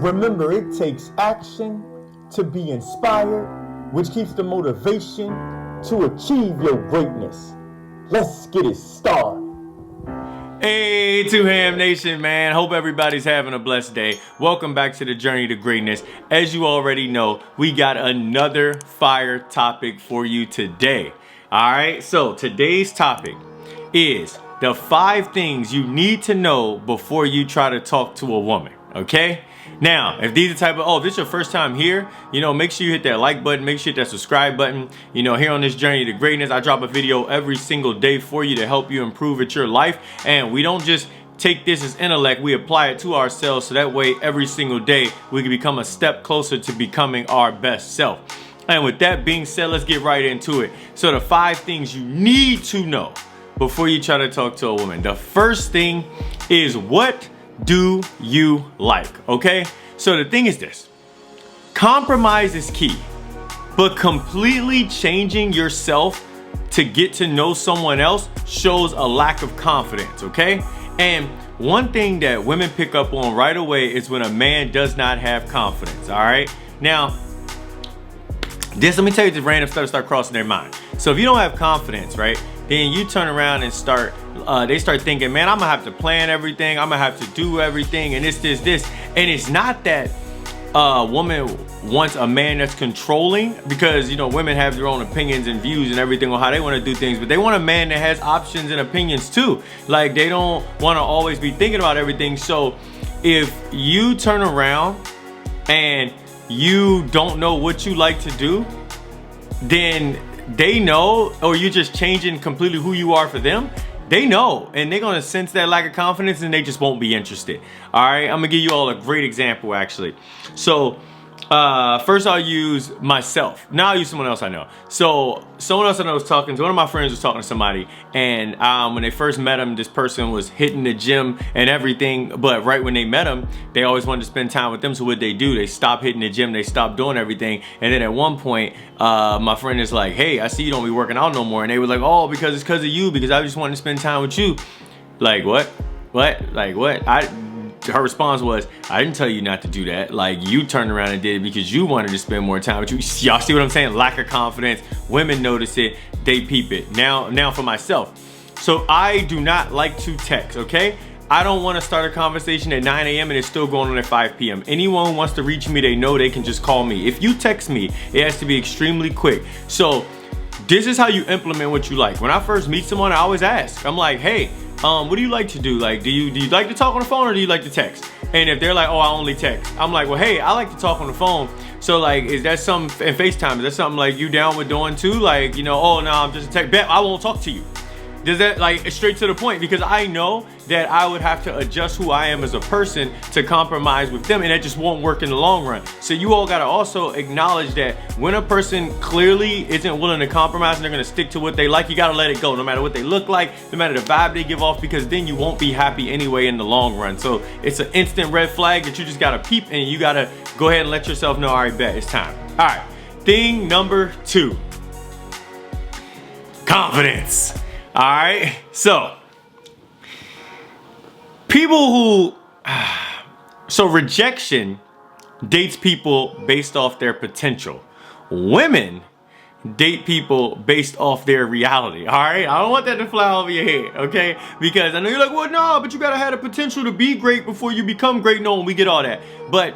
Remember, it takes action to be inspired, which keeps the motivation to achieve your greatness. Let's get it started. Hey, 2Ham Nation, man. Hope everybody's having a blessed day. Welcome back to the Journey to Greatness. As you already know, we got another fire topic for you today. All right, so today's topic is the 5 things you need to know before you try to talk to a woman, okay? Now, if these are the type of, if this is your first time here, make sure you hit that like button, make sure you hit that subscribe button. Here on this Journey to Greatness, I drop a video every single day for you to help you improve at your life. And we don't just take this as intellect, we apply it to ourselves so that way every single day we can become a step closer to becoming our best self. And with that being said, let's get right into it. So the 5 things you need to know before you try to talk to a woman. The first thing is, what do you like? Okay, so the thing is this: compromise is key, but completely changing yourself to get to know someone else shows a lack of confidence. Okay, and one thing that women pick up on right away is when a man does not have confidence. All right, now let me tell you this random stuff start crossing their mind. So if you don't have confidence, right, then you turn around and they start thinking, man, I'm gonna have to plan everything, I'm gonna have to do everything, and this. And it's not that a woman wants a man that's controlling, because women have their own opinions and views and everything on how they want to do things, but they want a man that has options and opinions too. Like, they don't want to always be thinking about everything. So if you turn around and you don't know what you like to do, then they know, or you're just changing completely who you are for them. They know, and they're gonna sense that lack of confidence, and they just won't be interested. All right, I'm gonna give you all a great example, actually. So first I'll use myself. Now I'll use someone else I know. So someone else I know was talking to, one of my friends was talking to somebody, and when they first met him, this person was hitting the gym and everything, but right when they met him, they always wanted to spend time with them. So what they do, they stop hitting the gym, they stop doing everything. And then at one point, my friend is like, hey, I see you don't be working out no more. And they were like, oh, because it's because of you, because I just wanted to spend time with you. Like, what? Like, what? Her response was, I didn't tell you not to do that. Like, you turned around and did it because you wanted to spend more time with you. Y'all see what I'm saying? Lack of confidence. Women notice it, they peep it. Now for myself. So I do not like to text, okay? I don't want to start a conversation at 9 a.m. and it's still going on at 5 p.m. Anyone who wants to reach me, they know they can just call me. If you text me, it has to be extremely quick. So this is how you implement what you like. When I first meet someone, I always ask. I'm like, hey, what do you like to do? Like, do you like to talk on the phone, or do you like to text? And if they're like, oh, I only text, I'm like, well, hey, I like to talk on the phone. So like, is that something, and FaceTime, is that something like you down with doing too? Like, oh no, I'm just a text. Bet I won't talk to you. Does that, like, straight to the point? Because I know that I would have to adjust who I am as a person to compromise with them, and that just won't work in the long run. So you all gotta also acknowledge that when a person clearly isn't willing to compromise and they're gonna stick to what they like, you gotta let it go, no matter what they look like, no matter the vibe they give off, because then you won't be happy anyway in the long run. So it's an instant red flag that you just gotta peep, and you gotta go ahead and let yourself know, all right, bet, it's time. All right, thing number 2, confidence. All right, so rejection dates people based off their potential. Women date people based off their reality. All right, I don't want that to fly over your head, okay? Because I know you're like, well, no, but you gotta have the potential to be great before you become great. No, we get all that. But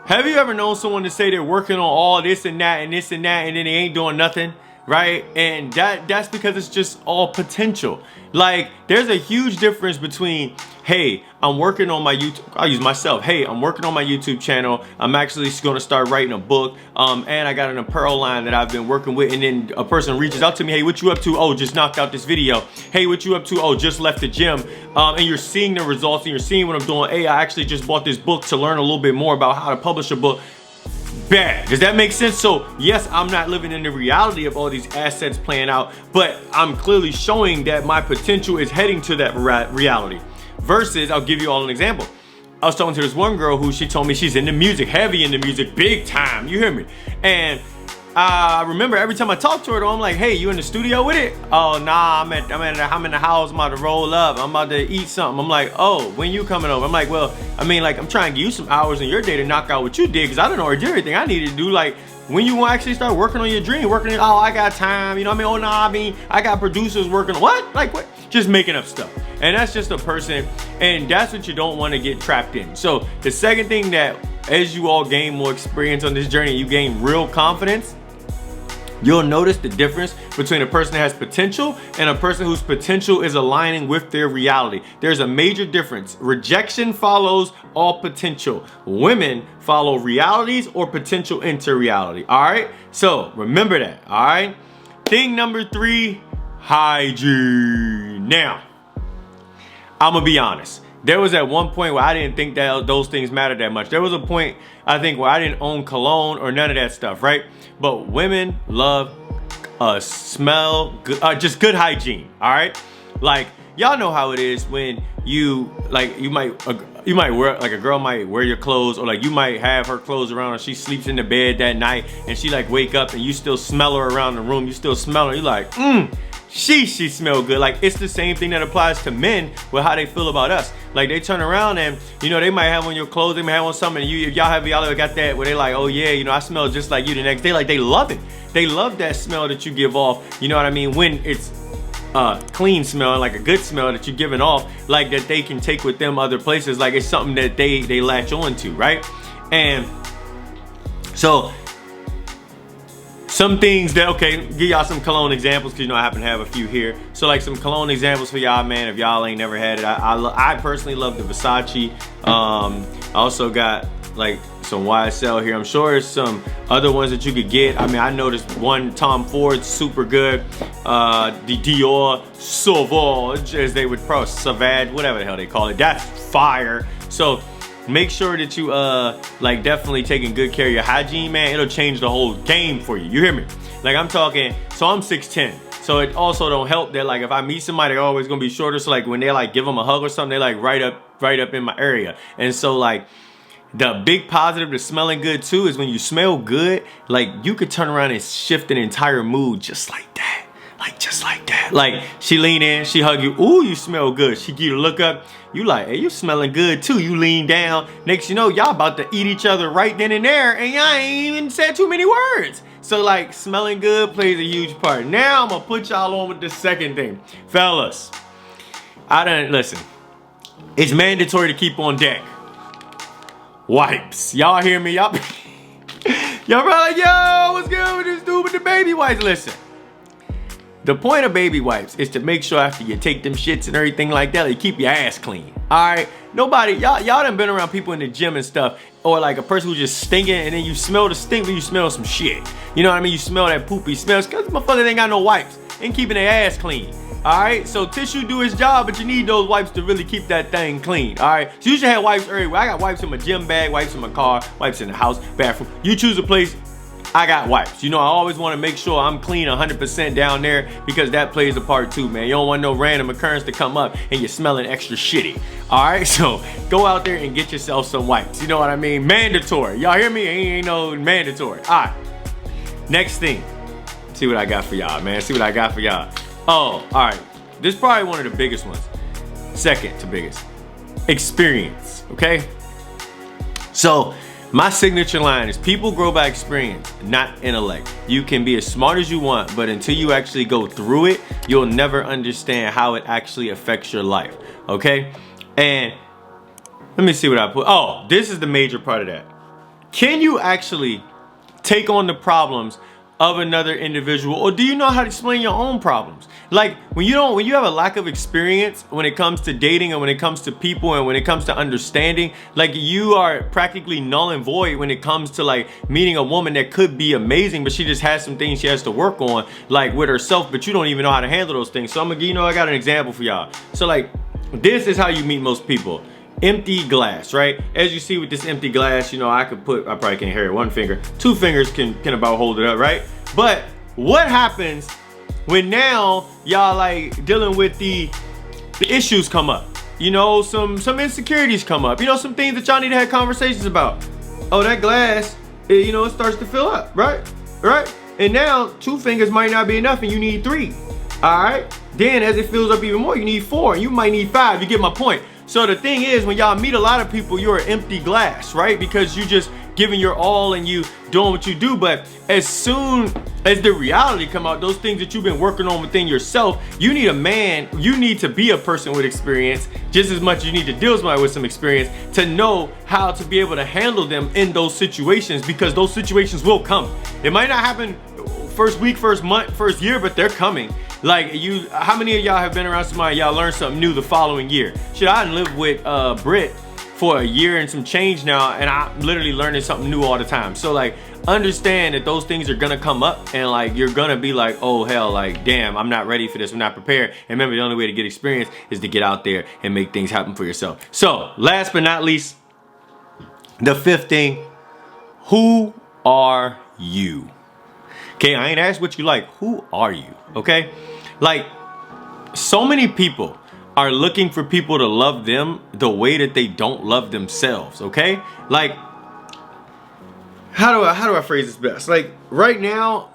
have you ever known someone to say they're working on all this and that and this and that, and then they ain't doing nothing? Right? And that's because it's just all potential. Like, there's a huge difference between, hey, I'm working on my YouTube, I'll use myself. Hey, I'm working on my YouTube channel. I'm actually going to start writing a book. And I got an apparel line that I've been working with. And then a person reaches out to me. Hey, what you up to? Oh, just knocked out this video. Hey, what you up to? Oh, just left the gym. And you're seeing the results and you're seeing what I'm doing. Hey, I actually just bought this book to learn a little bit more about how to publish a book. Bad. Does that make sense? So yes, I'm not living in the reality of all these assets playing out, but I'm clearly showing that my potential is heading to that reality. Versus, I'll give you all an example. I was talking to this one girl who she told me she's into music, heavy into music, big time, you hear me? And I remember every time I talk to her, though, I'm like, hey, you in the studio with it? Oh, nah, I'm in the house. I'm about to roll up. I'm about to eat something. I'm like, oh, when you coming over? I'm like, well, I mean, like, I'm trying to give you some hours in your day to knock out what you did, because I don't know everything I needed to do. Like, when you actually start working on your dream, oh, I got time, you know what I mean? Oh, nah, I mean, I got producers working. What? Like, what? Just making up stuff. And that's just a person, and that's what you don't want to get trapped in. So the second thing, that as you all gain more experience on this journey, you gain real confidence, you'll notice the difference between a person that has potential and a person whose potential is aligning with their reality. There's a major difference. Rejection follows all potential. Women follow realities or potential into reality. All right? So remember that. All right? Thing number 3, hygiene. Now, I'm going to be honest. There was at one point where I didn't think that those things mattered that much. There was a point, I think, where I didn't own cologne or none of that stuff, right? But women love smell good, just good hygiene, all right? Like, y'all know how it is when you might wear, like, a girl might wear your clothes, or like you might have her clothes around, or she sleeps in the bed that night and she like wake up and you still smell her around the room. You still smell her. You're like, she smell good. Like, it's the same thing that applies to men with how they feel about us. Like, they turn around and, you know, they might have on your clothes, they might have on something, and y'all ever got that where they like, oh yeah, you know, I smell just like you the next day. Like, they love it. They love that smell that you give off, you know what I mean, when it's clean smell, like a good smell that you're giving off, like that they can take with them other places. Like, it's something that they latch on to, right? And so some things that, okay, give y'all some cologne examples, because, you know, I happen to have a few here. So, like, some cologne examples for y'all, man, if y'all ain't never had it. I personally love the Versace. I also got, like, some YSL here. I'm sure there's some other ones that you could get. I mean, I noticed one Tom Ford's super good. The Dior Sauvage, as they would probably, Savage, whatever the hell they call it. That's fire. So make sure that you like definitely taking good care of your hygiene, man. It'll change the whole game for you. You hear me? Like, I'm talking, so I'm 6'10". So it also don't help that, like, if I meet somebody, they're always gonna be shorter. So like when they like give them a hug or something, they like right up in my area. And so, like, the big positive to smelling good too is when you smell good, like, you could turn around and shift an entire mood just like that. Like, just like that. Like, she lean in, she hug you. Ooh, you smell good. She give you a look up. You like, hey, you smelling good too. You lean down. Next you know, y'all about to eat each other right then and there, and y'all ain't even said too many words. So, like, smelling good plays a huge part. Now I'm gonna put y'all on with the second thing. Fellas, listen, it's mandatory to keep on deck. Wipes. Y'all hear me? Y'all probably like, yo, what's good with this dude with the baby wipes? Listen, the point of baby wipes is to make sure after you take them shits and everything like that, you keep your ass clean. All right? Nobody, y'all done been around people in the gym and stuff, or like a person who's just stinking, and then you smell the stink, but you smell some shit. You know what I mean? You smell that poopy smell, because motherfuckers ain't got no wipes. Ain't keeping their ass clean. All right, so tissue do its job, but you need those wipes to really keep that thing clean. All right, so you should have wipes everywhere. I got wipes in my gym bag, wipes in my car, wipes in the house, bathroom. You choose a place, I got wipes. You know, I always want to make sure I'm clean 100% down there, because that plays a part too, man. You don't want no random occurrence to come up and you're smelling extra shitty. All right, so go out there and get yourself some wipes. You know what I mean? Mandatory. Y'all hear me? Ain't no mandatory. All right, next thing. See what I got for y'all, man. See what I got for y'all. Oh, all right. This is probably one of the biggest ones. Second to biggest. Experience, okay? So, my signature line is people grow by experience, not intellect. You can be as smart as you want, but until you actually go through it, you'll never understand how it actually affects your life, okay? And let me see what I put. Oh, this is the major part of that. Can you actually take on the problems of another individual, or do you know how to explain your own problems? Like, when you have a lack of experience when it comes to dating, and when it comes to people, and when it comes to understanding, like, you are practically null and void when it comes to like meeting a woman that could be amazing, but she just has some things she has to work on, like with herself, but you don't even know how to handle those things. So I'm gonna, you know, I got an example for y'all. So like, this is how you meet most people. Empty glass, right? As you see with this empty glass, you know, I probably can't hear it, one finger, two fingers can about hold it up, right? But what happens when now y'all like dealing with the issues come up? You know, some insecurities come up, you know, some things that y'all need to have conversations about. Oh, that glass, you know, it starts to fill up, right? And now 2 fingers might not be enough and you need 3. All right? Then as it fills up even more, you need 4 and you might need 5. You get my point? So the thing is, when y'all meet a lot of people, you're an empty glass, right? Because you just giving your all and you doing what you do. But as soon as the reality come out, those things that you've been working on within yourself, you need a man, you need to be a person with experience just as much as you need to deal with somebody with some experience to know how to be able to handle them in those situations, because those situations will come. It might not happen first week, first month, first year, but they're coming. Like you, how many of y'all have been around somebody, y'all learned something new the following year? Shit, I done lived with Britt for a year and some change now, and I'm literally learning something new all the time. So like, understand that those things are gonna come up, and like, you're gonna be like, oh hell, like damn, I'm not ready for this, I'm not prepared. And remember, the only way to get experience is to get out there and make things happen for yourself. So last but not least, the 5th thing, who are you? Okay, I ain't asked what you like, who are you? Okay, like so many people are looking for people to love them the way that they don't love themselves. Okay, like how do I phrase this best? Like right now,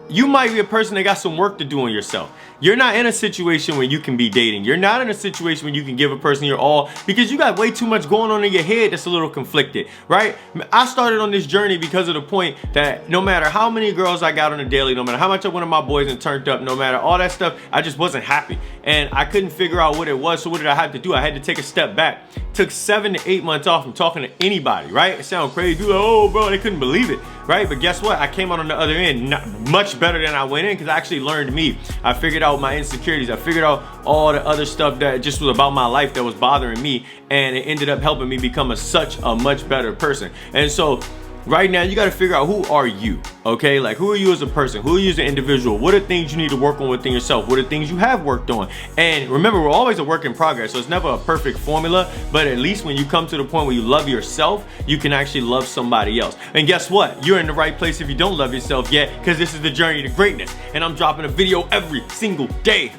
you might be a person that got some work to do on yourself. You're not in a situation where you can be dating. You're not in a situation where you can give a person your all, because you got way too much going on in your head that's a little conflicted, right? I started on this journey because of the point that no matter how many girls I got on a daily, no matter how much I went to my boys and turned up, no matter all that stuff, I just wasn't happy. And I couldn't figure out what it was. So what did I have to do? I had to take a step back. Took 7 to 8 months off from talking to anybody, right? It sounds crazy. People are like, oh bro, they couldn't believe it, right? But guess what? I came out on the other end much better than I went in, because I actually learned me. I figured out my insecurities. I figured out all the other stuff that just was about my life that was bothering me, and it ended up helping me become such a much better person. And so right now, you got to figure out, who are you? Okay, like who are you as a person? Who are you as an individual? What are things you need to work on within yourself? What are things you have worked on? And remember, we're always a work in progress, so it's never a perfect formula, but at least when you come to the point where you love yourself, you can actually love somebody else. And guess what? You're in the right place if you don't love yourself yet, because this is the journey to greatness, and I'm dropping a video every single day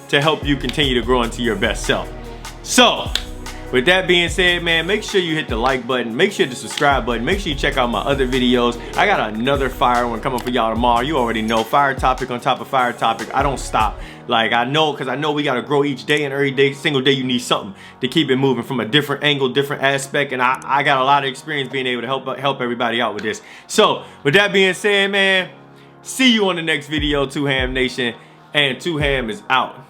to help you continue to grow into your best self. So with that being said, man, make sure you hit the like button, make sure you hit the subscribe button, make sure you check out my other videos. I got another fire one coming for y'all tomorrow. You already know, fire topic on top of fire topic. I don't stop. Like I know, because I know we got to grow each day, and every day, single day, you need something to keep it moving from a different angle, different aspect. And I got a lot of experience being able to help everybody out with this. So with that being said, man, see you on the next video, 2Ham Nation, and 2Ham is out.